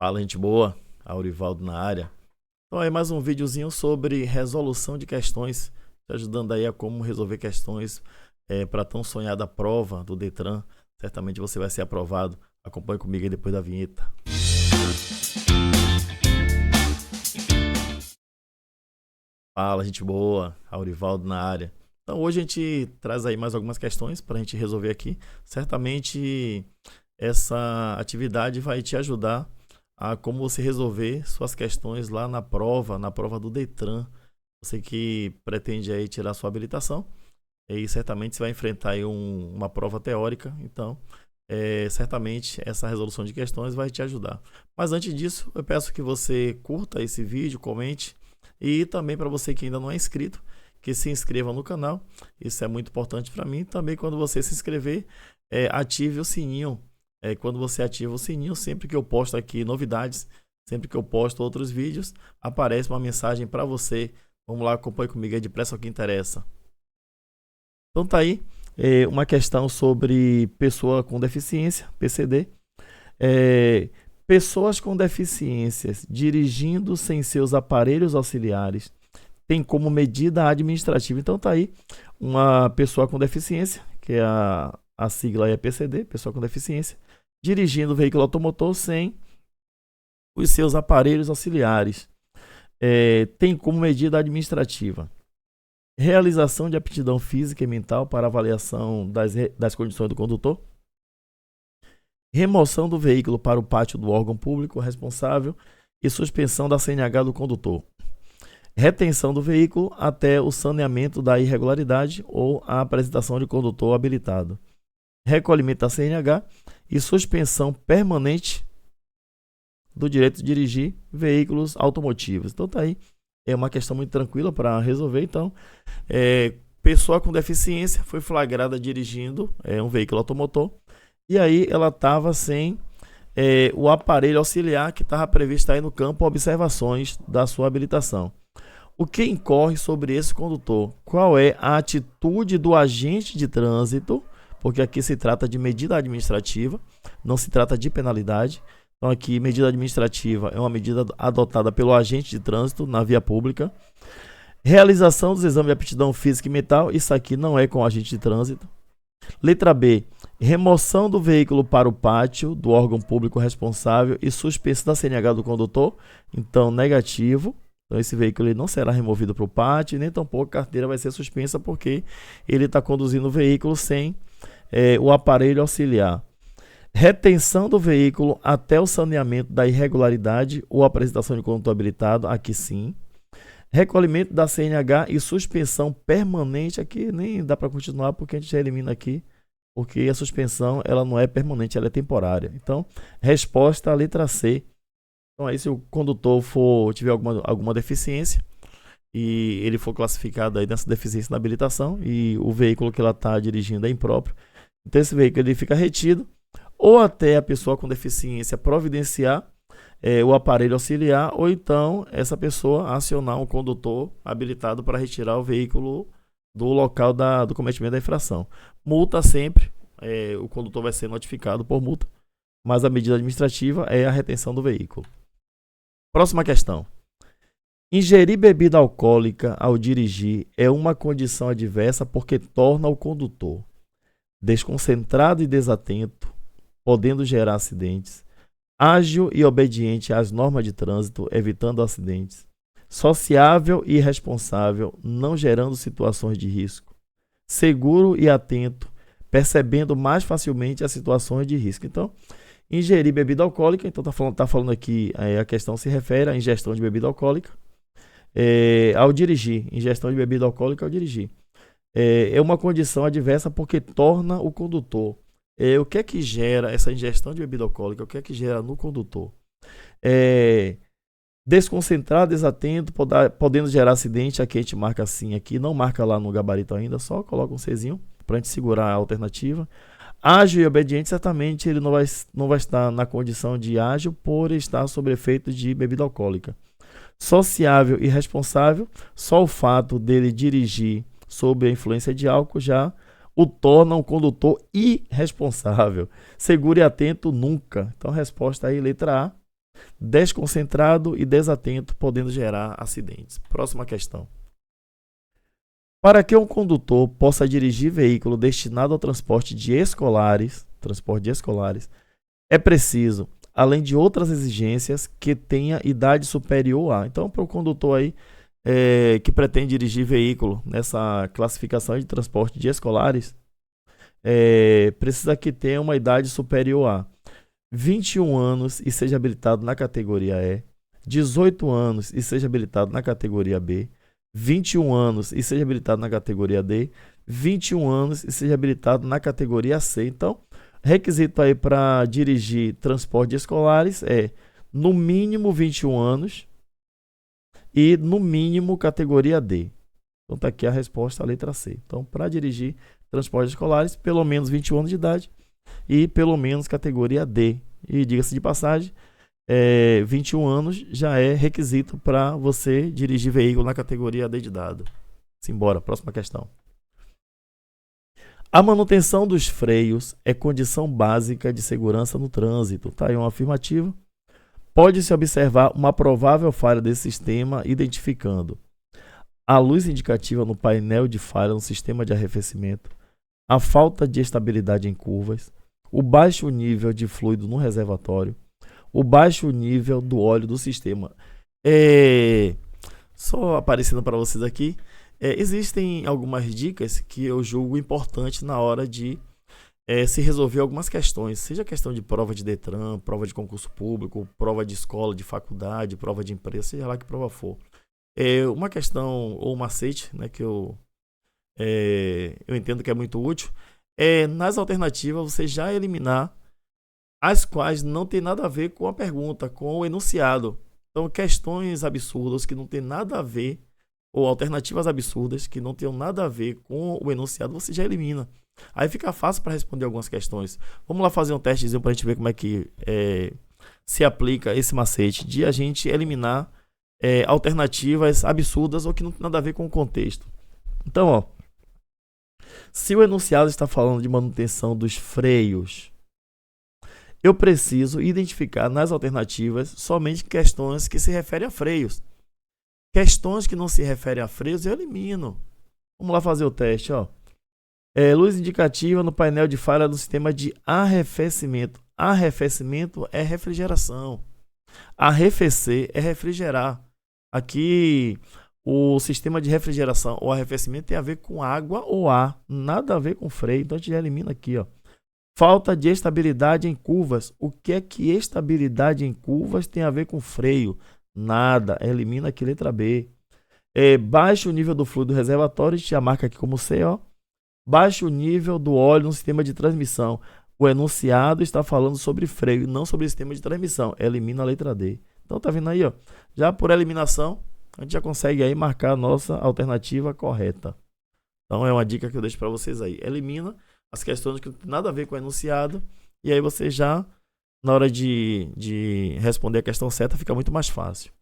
Fala, gente boa, Aurivaldo na área. Então aí mais um videozinho sobre resolução de questões, te ajudando aí a como resolver questões para tão sonhada prova do Detran. Certamente você vai ser aprovado. Acompanhe comigo aí depois da vinheta. Fala, gente boa, Aurivaldo na área. Então hoje a gente traz aí mais algumas questões para a gente resolver aqui. Certamente essa atividade vai te ajudar a como você resolver suas questões lá na prova do Detran. Você que pretende aí tirar sua habilitação, e certamente você vai enfrentar aí uma prova teórica, então certamente essa resolução de questões vai te ajudar. Mas antes disso, eu peço que você curta esse vídeo, comente, e também para você que ainda não é inscrito, que se inscreva no canal. Isso é muito importante para mim. Também quando você se inscrever, ative o sininho. Quando você ativa o sininho, sempre que eu posto aqui novidades, sempre que eu posto outros vídeos, aparece uma mensagem para você. Vamos lá, acompanhe comigo aí depressa o que interessa. Então tá aí uma questão sobre pessoa com deficiência, PCD. Pessoas com deficiências dirigindo sem seus aparelhos auxiliares tem como medida administrativa. Então tá aí uma pessoa com deficiência, que é a sigla é PCD, pessoa com deficiência, dirigindo o veículo automotor sem os seus aparelhos auxiliares. Tem como medida administrativa realização de aptidão física e mental para avaliação das condições do condutor, remoção do veículo para o pátio do órgão público responsável e suspensão da CNH do condutor, retenção do veículo até o saneamento da irregularidade ou a apresentação de condutor habilitado, recolhimento da CNH e suspensão permanente do direito de dirigir veículos automotivos. Então tá aí, é uma questão muito tranquila para resolver. Então, pessoa com deficiência foi flagrada dirigindo um veículo automotor e aí ela estava sem o aparelho auxiliar que estava previsto aí no campo observações da sua habilitação. O que incorre sobre esse condutor? Qual é a atitude do agente de trânsito? Porque aqui se trata de medida administrativa, não se trata de penalidade. Então aqui, medida administrativa é uma medida adotada pelo agente de trânsito na via pública. Realização dos exames de aptidão física e mental, isso aqui não é com o agente de trânsito. Letra B, remoção do veículo para o pátio do órgão público responsável e suspensão da CNH do condutor, então negativo. Então esse veículo ele não será removido para o pátio, nem tampouco a carteira vai ser suspensa porque ele está conduzindo o veículo sem o aparelho auxiliar. Retenção do veículo até o saneamento da irregularidade ou apresentação de condutor habilitado, aqui sim. Recolhimento da CNH e suspensão permanente, aqui nem dá para continuar porque a gente já elimina aqui, porque a suspensão ela não é permanente, ela é temporária. Então, resposta à letra C. Então aí se o condutor tiver alguma deficiência e ele for classificado aí nessa deficiência na habilitação e o veículo que ela está dirigindo é impróprio, então esse veículo ele fica retido, ou até a pessoa com deficiência providenciar o aparelho auxiliar, ou então essa pessoa acionar um condutor habilitado para retirar o veículo do local do cometimento da infração. Multa sempre, o condutor vai ser notificado por multa, mas a medida administrativa é a retenção do veículo. Próxima questão. Ingerir bebida alcoólica ao dirigir é uma condição adversa porque torna o condutor desconcentrado e desatento, podendo gerar acidentes, ágil e obediente às normas de trânsito, evitando acidentes, sociável e responsável, não gerando situações de risco, seguro e atento, percebendo mais facilmente as situações de risco. Então, ingerir bebida alcoólica, então tá falando aqui, a questão se refere à ingestão de bebida alcoólica ao dirigir, ingestão de bebida alcoólica ao dirigir. É uma condição adversa porque torna o condutor. O que é que gera essa ingestão de bebida alcoólica? O que é que gera no condutor? Desconcentrado, desatento, podendo gerar acidente. Aqui a gente marca assim, aqui não marca lá no gabarito ainda, só coloca um Czinho para a gente segurar a alternativa. Ágil e obediente, certamente ele não vai estar na condição de ágil por estar sob efeito de bebida alcoólica. Sociável e responsável, só o fato dele dirigir sob a influência de álcool já o torna um condutor irresponsável. Seguro e atento nunca. Então, a resposta aí, letra A. desconcentrado e desatento, podendo gerar acidentes. Próxima questão. Para que um condutor possa dirigir veículo destinado ao transporte de escolares, é preciso, além de outras exigências, que tenha idade superior a. Então, para o condutor aí que pretende dirigir veículo nessa classificação de transporte de escolares, precisa que tenha uma idade superior a 21 anos e seja habilitado na categoria E, 18 anos e seja habilitado na categoria B, 21 anos e seja habilitado na categoria D, 21 anos e seja habilitado na categoria C. Então, requisito aí para dirigir transporte de escolares é no mínimo 21 anos e no mínimo categoria D. Então tá aqui a resposta, a letra C. Então, para dirigir transportes escolares, pelo menos 21 anos de idade e pelo menos categoria D. E diga-se de passagem, 21 anos já é requisito para você dirigir veículo na categoria D de dado. Simbora, próxima questão. A manutenção dos freios é condição básica de segurança no trânsito. Tá aí uma afirmativa. Pode-se observar uma provável falha desse sistema, identificando a luz indicativa no painel de falha no sistema de arrefecimento, a falta de estabilidade em curvas, o baixo nível de fluido no reservatório, o baixo nível do óleo do sistema. Só aparecendo para vocês aqui, existem algumas dicas que eu julgo importantes na hora de se resolver algumas questões, seja questão de prova de Detran, prova de concurso público, prova de escola, de faculdade, prova de empresa, seja lá que prova for. Uma questão ou um macete, né, que eu entendo que é muito útil, nas alternativas você já eliminar as quais não tem nada a ver com a pergunta, com o enunciado. Então, questões absurdas que não tem nada a ver, ou alternativas absurdas que não tenham nada a ver com o enunciado, você já elimina. Aí fica fácil para responder algumas questões. Vamos lá fazer um testezinho para a gente ver como é que se aplica esse macete de a gente eliminar alternativas absurdas ou que não tem nada a ver com o contexto. Então, ó, se o enunciado está falando de manutenção dos freios, eu preciso identificar nas alternativas somente questões que se referem a freios. Questões que não se referem a freios, eu elimino. Vamos lá fazer o teste, ó. Luz indicativa no painel de falha do sistema de arrefecimento. Arrefecimento é refrigeração. Arrefecer é refrigerar. Aqui, o sistema de refrigeração ou arrefecimento tem a ver com água ou ar. Nada a ver com freio. Então, a gente já elimina aqui, ó. Falta de estabilidade em curvas. O que é que estabilidade em curvas tem a ver com freio? Nada. Elimina aqui, letra B. Baixo nível do fluido reservatório. A gente já marca aqui como C, ó. Baixo nível do óleo no sistema de transmissão. O enunciado está falando sobre freio, não sobre sistema de transmissão. Elimina a letra D. Então tá vendo aí, ó. Já por eliminação, a gente já consegue aí marcar a nossa alternativa correta. Então é uma dica que eu deixo para vocês aí. Elimina as questões que não tem nada a ver com o enunciado. E aí você já, na hora de responder a questão certa, fica muito mais fácil.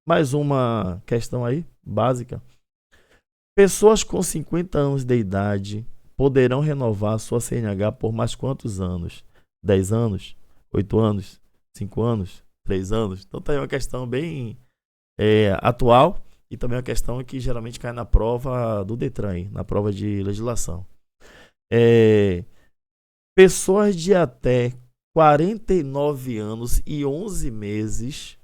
Mais uma questão aí, básica. Pessoas com 50 anos de idade poderão renovar sua CNH por mais quantos anos? 10 anos? 8 anos? 5 anos? 3 anos? Então tá aí uma questão bem atual e também uma questão que geralmente cai na prova do Detran, na prova de legislação. Pessoas de até 49 anos e 11 meses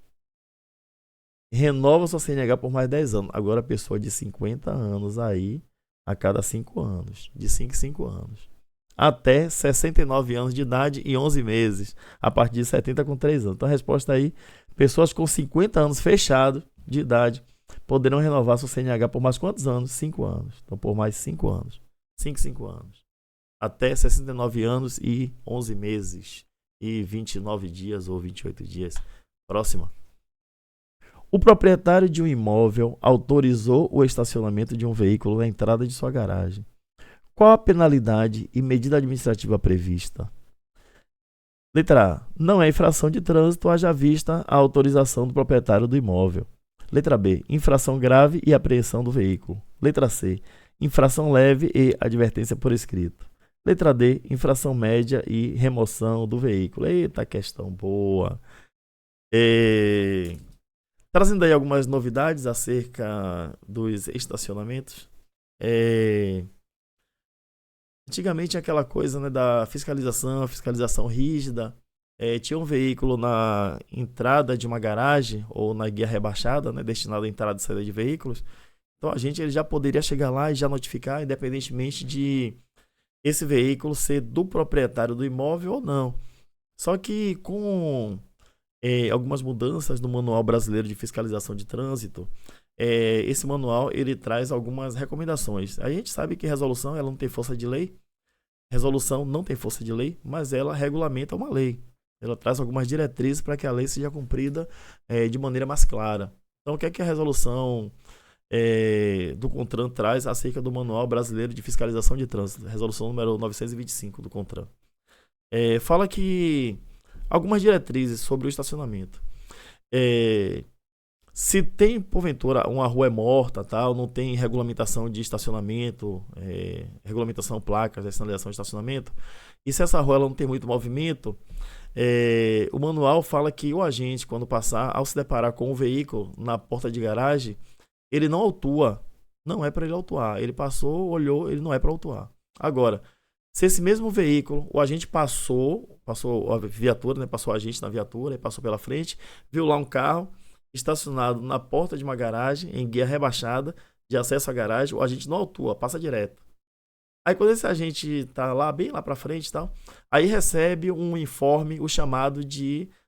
renova sua CNH por mais 10 anos. Agora a pessoa de 50 anos aí, a cada 5 anos. De 5 em 5 anos. Até 69 anos de idade e 11 meses. A partir de 70 com 3 anos. Então a resposta aí, pessoas com 50 anos fechado de idade poderão renovar sua CNH por mais quantos anos? 5 anos. Então por mais 5 anos. 5 anos. Até 69 anos e 11 meses. E 29 dias ou 28 dias. Próxima. O proprietário de um imóvel autorizou o estacionamento de um veículo na entrada de sua garagem. Qual a penalidade e medida administrativa prevista? Letra A. Não é infração de trânsito, haja vista a autorização do proprietário do imóvel. Letra B. Infração grave e apreensão do veículo. Letra C. Infração leve e advertência por escrito. Letra D. Infração média e remoção do veículo. Eita, questão boa. É, trazendo aí algumas novidades acerca dos estacionamentos. É, antigamente aquela coisa, né, da fiscalização rígida. Tinha um veículo na entrada de uma garagem ou na guia rebaixada, né, destinado à entrada e saída de veículos. Então ele já poderia chegar lá e já notificar, independentemente de esse veículo ser do proprietário do imóvel ou não. Só que com algumas mudanças no Manual Brasileiro de Fiscalização de Trânsito, esse manual ele traz algumas recomendações. A gente sabe que resolução ela não tem força de lei, resolução não tem força de lei, mas ela regulamenta uma lei. Ela traz algumas diretrizes para que a lei seja cumprida de maneira mais clara. Então, o que é que a resolução do CONTRAN traz acerca do Manual Brasileiro de Fiscalização de Trânsito, resolução número 925 do CONTRAN? Fala que algumas diretrizes sobre o estacionamento. Se tem, porventura, uma rua morta, tal, não tem regulamentação de estacionamento, regulamentação placas, sinalização de estacionamento, e se essa rua ela não tem muito movimento, o manual fala que o agente, quando passar, ao se deparar com um veículo na porta de garagem, ele não autua. Não é para ele autuar. Ele passou, olhou, ele não é para autuar. Agora, se esse mesmo veículo, o agente passou a viatura, né, passou o agente na viatura, passou pela frente, viu lá um carro estacionado na porta de uma garagem, em guia rebaixada, de acesso à garagem, o agente não autua, passa direto. Aí quando esse agente tá lá, bem lá para frente e tal, aí recebe um informe, o chamado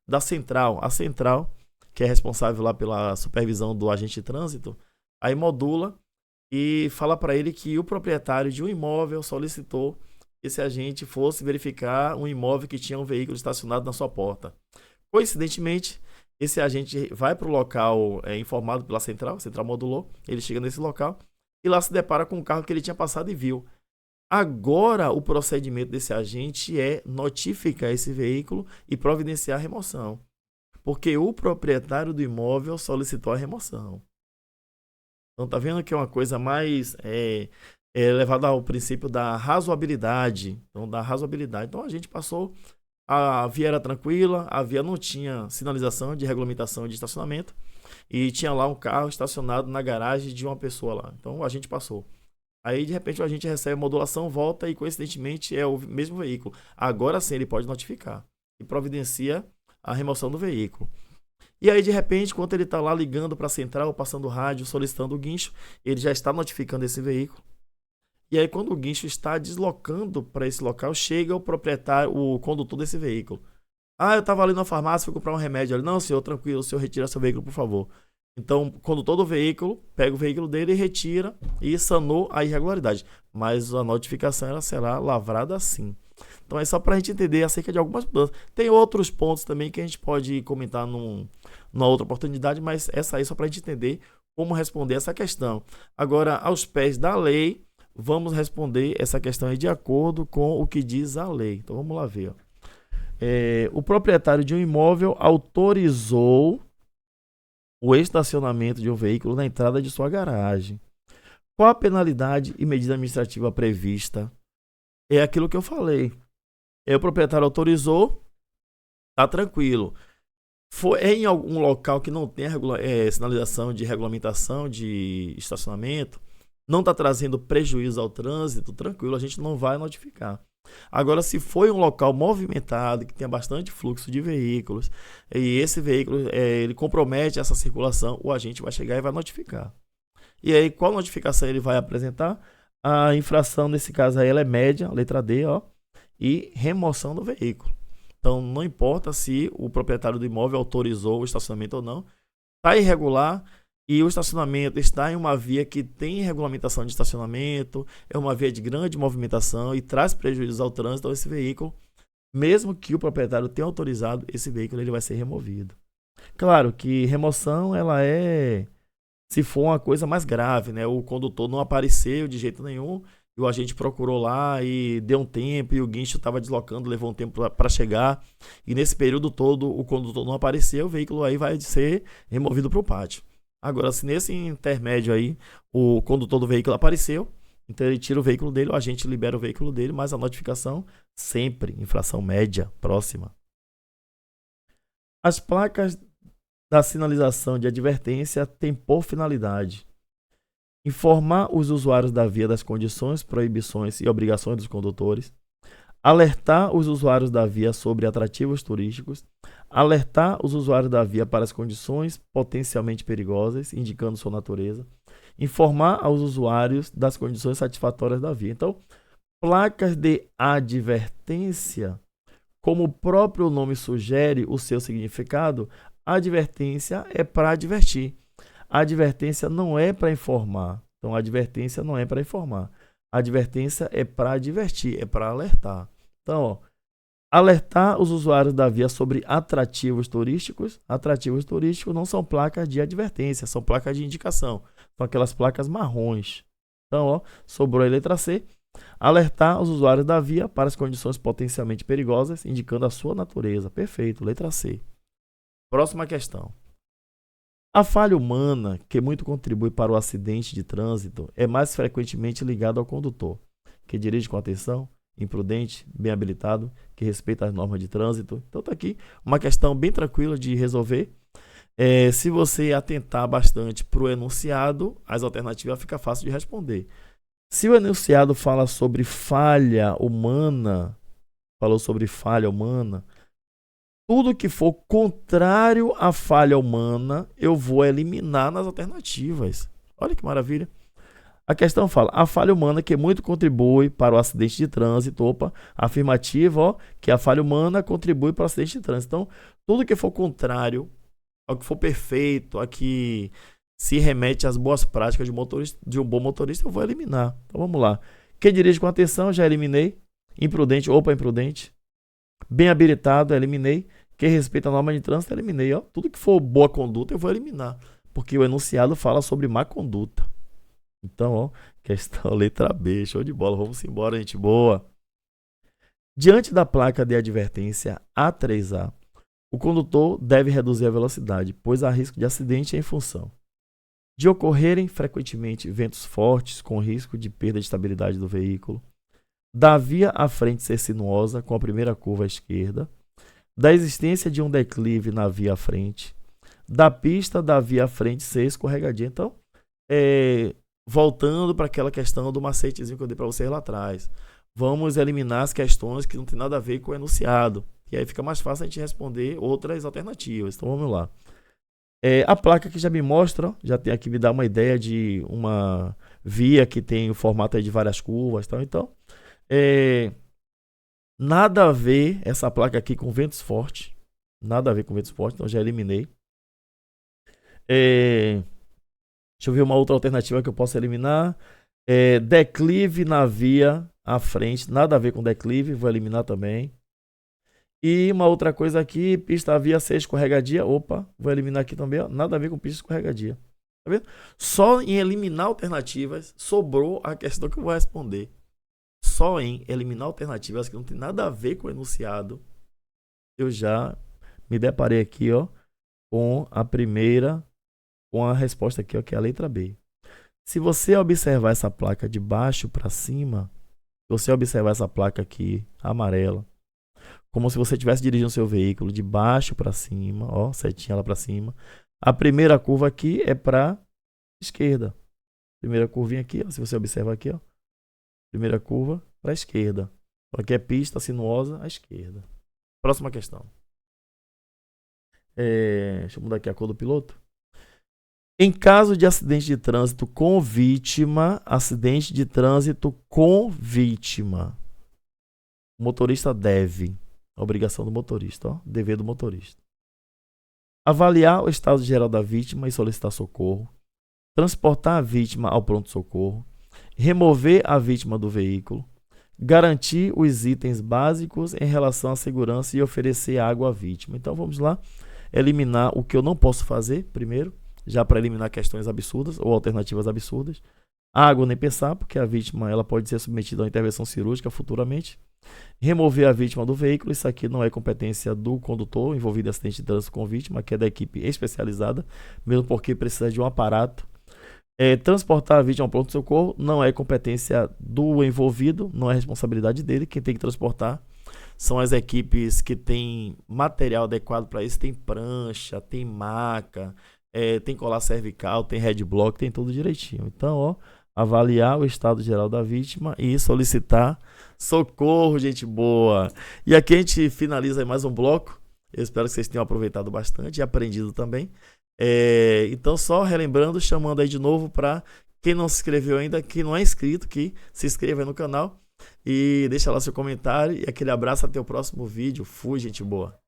da central. A central, que é responsável lá pela supervisão do agente de trânsito, aí modula e fala para ele que o proprietário de um imóvel solicitou que esse agente fosse verificar um imóvel que tinha um veículo estacionado na sua porta. Coincidentemente, esse agente vai para o local informado pela central, a central modulou, ele chega nesse local e lá se depara com um carro que ele tinha passado e viu. Agora, o procedimento desse agente é notificar esse veículo e providenciar a remoção, porque o proprietário do imóvel solicitou a remoção. Então, tá vendo que é uma coisa mais levada ao princípio da razoabilidade. Então, a gente passou, a via era tranquila, a via não tinha sinalização de regulamentação de estacionamento e tinha lá um carro estacionado na garagem de uma pessoa lá. Então, a gente passou. Aí, de repente, a gente recebe a modulação, volta e, coincidentemente, é o mesmo veículo. Agora sim, ele pode notificar e providencia a remoção do veículo. E aí, de repente, enquanto ele está lá ligando para a central, passando rádio, solicitando o guincho, ele já está notificando esse veículo. E aí, quando o guincho está deslocando para esse local, chega o proprietário, o condutor desse veículo. Eu estava ali na farmácia, fui comprar um remédio ali. Não, senhor, tranquilo, o senhor retira seu veículo, por favor. Então, quando todo veículo pega o veículo dele e retira e sanou a irregularidade. Mas a notificação ela será lavrada assim. Então é só para a gente entender acerca de algumas mudanças. Tem outros pontos também que a gente pode comentar numa outra oportunidade, mas essa aí só para a gente entender como responder essa questão. Agora, aos pés da lei, vamos responder essa questão aí de acordo com o que diz a lei. Então vamos lá ver. O proprietário de um imóvel autorizou o estacionamento de um veículo na entrada de sua garagem. Qual a penalidade e medida administrativa prevista? É aquilo que eu falei. O proprietário autorizou, tá tranquilo. Foi em algum local que não tem sinalização de regulamentação de estacionamento, não está trazendo prejuízo ao trânsito, tranquilo, a gente não vai notificar. Agora, se foi um local movimentado, que tenha bastante fluxo de veículos, e esse veículo ele compromete essa circulação, o agente vai chegar e vai notificar. E aí, qual notificação ele vai apresentar? A infração, nesse caso aí, ela é média, letra D, e remoção do veículo. Então, não importa se o proprietário do imóvel autorizou o estacionamento ou não, está irregular e o estacionamento está em uma via que tem regulamentação de estacionamento, é uma via de grande movimentação e traz prejuízos ao trânsito, esse veículo, mesmo que o proprietário tenha autorizado, esse veículo ele vai ser removido. Claro que remoção ela se for uma coisa mais grave, né? O condutor não apareceu de jeito nenhum e o agente procurou lá e deu um tempo e o guincho estava deslocando, levou um tempo para chegar e nesse período todo o condutor não apareceu, o veículo aí vai ser removido para o pátio. Agora, se nesse intermédio aí o condutor do veículo apareceu, então ele tira o veículo dele, o agente libera o veículo dele, mas a notificação sempre infração média próxima. As placas da sinalização de advertência tem por finalidade informar os usuários da via das condições, proibições e obrigações dos condutores, alertar os usuários da via sobre atrativos turísticos, alertar os usuários da via para as condições potencialmente perigosas, indicando sua natureza, informar aos usuários das condições satisfatórias da via. Então, placas de advertência, como o próprio nome sugere o seu significado, a advertência é para advertir. A advertência não é para informar. Então, a advertência não é para informar. A advertência é para advertir, é para alertar. Então, ó, alertar os usuários da via sobre atrativos turísticos. Atrativos turísticos não são placas de advertência, são placas de indicação. São aquelas placas marrons. Então, ó, sobrou a letra C. Alertar os usuários da via para as condições potencialmente perigosas, indicando a sua natureza. Perfeito, letra C. Próxima questão. A falha humana, que muito contribui para o acidente de trânsito, é mais frequentemente ligada ao condutor, que dirige com atenção, imprudente, bem habilitado, que respeita as normas de trânsito. Então, está aqui uma questão bem tranquila de resolver. Se você atentar bastante para o enunciado, as alternativas fica fácil de responder. Se o enunciado fala sobre falha humana, tudo que for contrário à falha humana, eu vou eliminar nas alternativas. Olha que maravilha. A questão fala, a falha humana que muito contribui para o acidente de trânsito. Opa, afirmativa, ó, que a falha humana contribui para o acidente de trânsito. Então, tudo que for contrário ao que for perfeito, a que se remete às boas práticas de um bom motorista, eu vou eliminar. Então, vamos lá. Quem dirige com atenção, já eliminei. Imprudente, imprudente. Bem habilitado, eliminei. Quem respeita a norma de trânsito, eliminei. Ó. Tudo que for boa conduta, eu vou eliminar. Porque o enunciado fala sobre má conduta. Então, ó, questão letra B. Show de bola. Vamos embora, gente boa. Diante da placa de advertência A3A, o condutor deve reduzir a velocidade, pois há risco de acidente em função de ocorrerem frequentemente ventos fortes com risco de perda de estabilidade do veículo, da via à frente ser sinuosa com a primeira curva à esquerda, da existência de um declive na via à frente, da pista da via à frente ser escorregadia. Então, voltando para aquela questão do macetezinho que eu dei para vocês lá atrás, vamos eliminar as questões que não tem nada a ver com o enunciado, e aí fica mais fácil a gente responder outras alternativas. Então, vamos lá. A placa que já me mostra, já tem aqui, me dá uma ideia de uma via que tem o formato aí de várias curvas. Então, nada a ver essa placa aqui com ventos fortes. Nada a ver com ventos fortes, então já eliminei. Deixa eu ver uma outra alternativa que eu posso eliminar. Declive na via à frente, nada a ver com declive, vou eliminar também. E uma outra coisa aqui, pista via ser escorregadia. Opa, vou eliminar aqui também, ó, nada a ver com pista escorregadia. Tá vendo? Só em eliminar alternativas, sobrou a questão que eu vou responder. Só em eliminar alternativas que não tem nada a ver com o enunciado, eu já me deparei aqui, ó, com a resposta aqui, ó, que é a letra B. Se você observar essa placa de baixo para cima, se você observar essa placa aqui, amarela, como se você estivesse dirigindo seu veículo de baixo para cima, ó, setinha lá para cima. A primeira curva aqui é para esquerda. Primeira curvinha aqui, ó, se você observa aqui, ó. Primeira curva para a esquerda. Aqui é pista sinuosa à esquerda. Próxima questão. Deixa eu mudar aqui a cor do piloto. Em caso de acidente de trânsito com vítima, o motorista deve, obrigação do motorista, ó, dever do motorista, avaliar o estado geral da vítima e solicitar socorro, transportar a vítima ao pronto-socorro, remover a vítima do veículo, garantir os itens básicos em relação à segurança e oferecer água à vítima. Então vamos lá, eliminar o que eu não posso fazer primeiro, já para eliminar questões absurdas ou alternativas absurdas. Água nem pensar, porque a vítima ela pode ser submetida a uma intervenção cirúrgica futuramente. Remover a vítima do veículo, isso aqui não é competência do condutor envolvido em acidente de trânsito com vítima, que é da equipe especializada, mesmo porque precisa de um aparato. Transportar a vítima ao pronto-socorro não é competência do envolvido, não é responsabilidade dele, quem tem que transportar são as equipes que têm material adequado para isso. Tem prancha, tem maca, tem colar cervical, tem headblock, tem tudo direitinho. Então, ó, avaliar o estado geral da vítima e solicitar socorro, gente boa. E aqui a gente finaliza aí mais um bloco. Eu espero que vocês tenham aproveitado bastante e aprendido também. Então, só relembrando, chamando aí de novo para quem não se inscreveu ainda, quem não é inscrito, que se inscreva aí no canal e deixa lá seu comentário. E aquele abraço, até o próximo vídeo. Fui, gente boa.